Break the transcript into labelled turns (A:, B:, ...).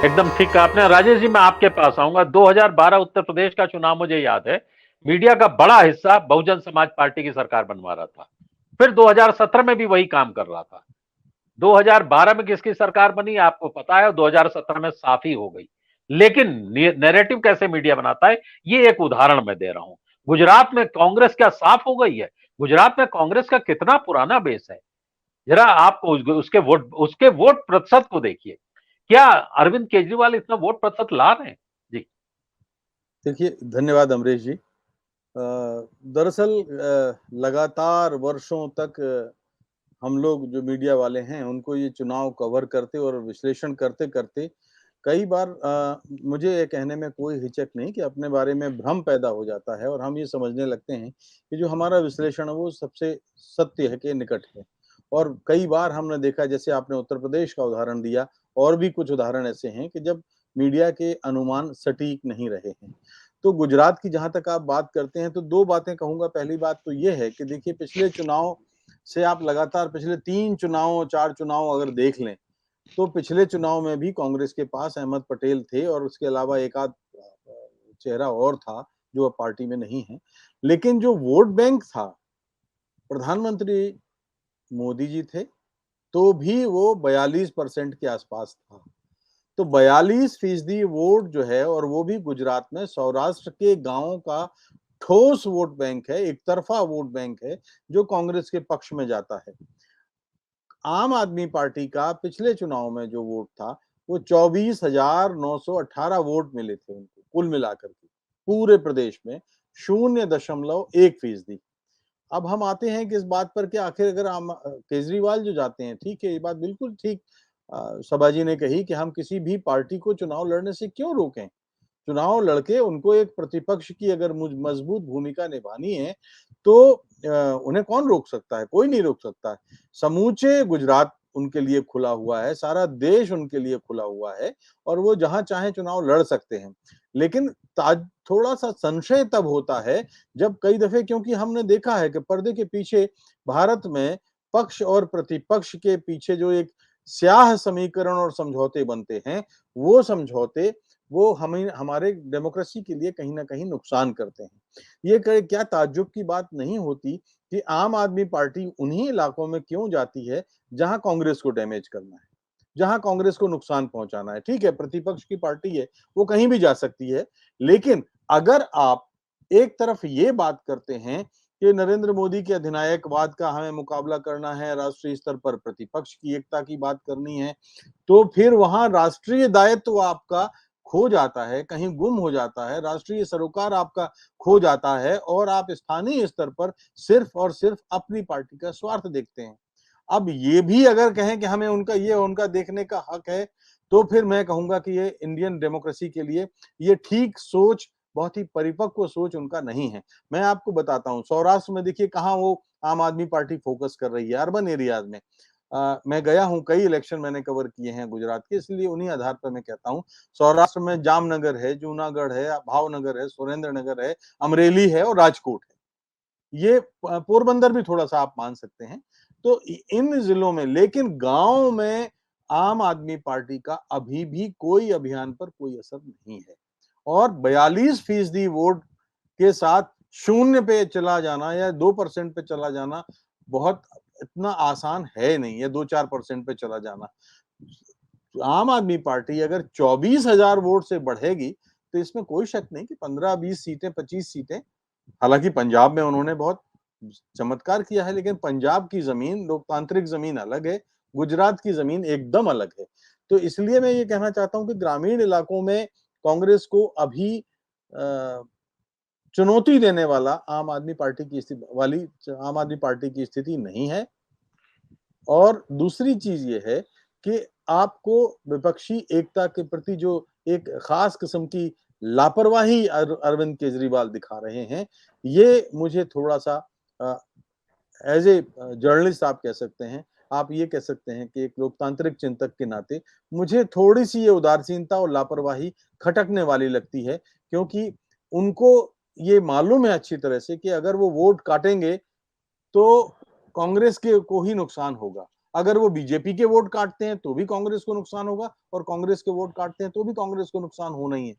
A: एकदम ठीक कहा आपने। राजेश जी, मैं आपके पास आऊंगा। 2012 उत्तर प्रदेश का चुनाव मुझे याद है, मीडिया का बड़ा हिस्सा बहुजन समाज पार्टी की सरकार बनवा रहा था। फिर 2017 में भी वही काम कर रहा था। 2012 में किसकी सरकार बनी आपको पता है, और 2017 में साफ ही हो गई। लेकिन नैरेटिव कैसे मीडिया बनाता है, ये एक उदाहरण मैं दे रहा हूं। गुजरात में कांग्रेस क्या साफ हो गई है? गुजरात में कांग्रेस का कितना पुराना बेस है, जरा आप उसके वोट प्रतिशत को देखिए। क्या अरविंद केजरीवाल इतना वोट प्रतिशत ला रहे हैं? जी।
B: देखिए, धन्यवाद अमरीश जी। दरअसल लगातार वर्षों तक हम लोग जो मीडिया वाले हैं उनको ये चुनाव कवर करते और विश्लेषण करते करते कई बार मुझे ये कहने में कोई हिचक नहीं कि अपने बारे में भ्रम पैदा हो जाता है और हम ये समझने लगते हैं कि जो हमारा विश्लेषण है वो सबसे सत्य है के निकट है। और कई बार हमने देखा, जैसे आपने उत्तर प्रदेश का उदाहरण दिया, और भी कुछ उदाहरण ऐसे हैं कि जब मीडिया के अनुमान सटीक नहीं रहे हैं। तो गुजरात की जहां तक आप बात करते हैं तो दो बातें कहूंगा। पहली बात तो ये है कि देखिए, पिछले चुनाव से आप लगातार पिछले 3 चुनाव 4 चुनाव अगर देख लें तो पिछले चुनाव में भी कांग्रेस के पास अहमद पटेल थे और उसके अलावा एक आध चेहरा और था जो अब पार्टी में नहीं है। लेकिन जो वोट बैंक था, प्रधानमंत्री मोदी जी थे तो भी वो 42% के आसपास था। तो 42% वोट जो है, और वो भी गुजरात में सौराष्ट्र के गांवों का ठोस वोट बैंक है, एक तरफा वोट बैंक है जो कांग्रेस के पक्ष में जाता है। आम आदमी पार्टी का पिछले चुनाव में जो वोट था वो 24,918 वोट मिले थे उनको कुल मिलाकर के पूरे प्रदेश में, 0.1%। अब हम आते हैं कि इस बात पर कि आखिर अगर हम केजरीवाल जो जाते हैं, ठीक है, ये बात बिल्कुल ठीक सभा जी ने कही कि हम किसी भी पार्टी को चुनाव लड़ने से क्यों रोकें। चुनाव लड़के उनको एक प्रतिपक्ष की अगर मजबूत भूमिका निभानी है तो उन्हें कौन रोक सकता है? कोई नहीं रोक सकता है। समूचे गुजरात उनके लिए खुला हुआ है, सारा देश उनके लिए खुला हुआ है और वो जहां चाहे चुनाव लड़ सकते हैं। लेकिन थोड़ा सा संशय तब होता है जब कई दफे, क्योंकि हमने देखा है कि पर्दे के पीछे भारत में पक्ष और प्रतिपक्ष के पीछे जो एक स्याह समीकरण और समझौते बनते हैं, वो समझौते वो हमें हमारे डेमोक्रेसी के लिए कहीं ना कहीं नुकसान करते हैं। ये क्या ताज्जुब की बात नहीं होती कि आम आदमी पार्टी उन्हीं इलाकों में क्यों जाती है जहां कांग्रेस को डैमेज करना है, जहां कांग्रेस को नुकसान पहुंचाना है। ठीक है, प्रतिपक्ष की पार्टी है, वो कहीं भी जा सकती है। लेकिन अगर आप एक तरफ ये बात करते हैं कि नरेंद्र मोदी के अधिनायकवाद का हमें मुकाबला करना है, राष्ट्रीय स्तर पर प्रतिपक्ष की एकता की बात करनी है, तो फिर वहां राष्ट्रीय दायित्व आपका खो जाता है, कहीं गुम हो जाता है, राष्ट्रीय सरोकार आपका खो जाता है और आप स्थानीय स्तर पर सिर्फ और सिर्फ अपनी पार्टी का स्वार्थ देखते हैं। अब ये भी अगर कहें कि हमें उनका देखने का हक है, तो फिर मैं कहूंगा कि ये इंडियन डेमोक्रेसी के लिए ये ठीक सोच, बहुत ही परिपक्व सोच उनका नहीं है। मैं आपको बताता हूं, सौराष्ट्र में देखिए कहां वो आम आदमी पार्टी फोकस कर रही है, अर्बन एरियाज में। मैं गया हूं, कई इलेक्शन मैंने कवर किए हैं गुजरात के, इसलिए उन्हीं आधार पर मैं कहता हूं। सौराष्ट्र में जामनगर है, जूनागढ़ है, भावनगर है, सुरेंद्र नगर है, अमरेली है और राजकोट है। ये पोरबंदर भी थोड़ा सा आप मान सकते हैं। तो इन जिलों में, लेकिन गांव में आम आदमी पार्टी का अभी भी कोई अभियान पर कोई असर नहीं है। और 42% वोट के साथ शून्य पे चला जाना या 2% पे चला जाना बहुत इतना आसान है नहीं, या 2-4% पे चला जाना। आम आदमी पार्टी अगर 24,000 वोट से बढ़ेगी तो इसमें कोई शक नहीं कि 15-20 सीटें, 25 सीटें, हालांकि पंजाब में उन्होंने बहुत चमत्कार किया है, लेकिन पंजाब की जमीन लोकतांत्रिक जमीन अलग है, गुजरात की जमीन एकदम अलग है। तो इसलिए मैं ये कहना चाहता हूं कि ग्रामीण इलाकों में कांग्रेस को अभी चुनौती देने वाला आम आदमी पार्टी की स्थिति नहीं है। और दूसरी चीज ये है कि आपको विपक्षी एकता के प्रति जो एक खास किस्म की लापरवाही अरविंद केजरीवाल दिखा रहे हैं, ये मुझे थोड़ा सा एज ए जर्नलिस्ट आप कह सकते हैं, आप ये कह सकते हैं कि एक लोकतांत्रिक चिंतक के नाते मुझे थोड़ी सी ये उदासीनता और लापरवाही खटकने वाली लगती है, क्योंकि उनको ये मालूम है अच्छी तरह से कि अगर वो वोट काटेंगे तो कांग्रेस के को ही नुकसान होगा। अगर वो बीजेपी के वोट काटते हैं तो भी कांग्रेस को नुकसान होगा, और कांग्रेस के वोट काटते हैं तो भी कांग्रेस को नुकसान होना ही है।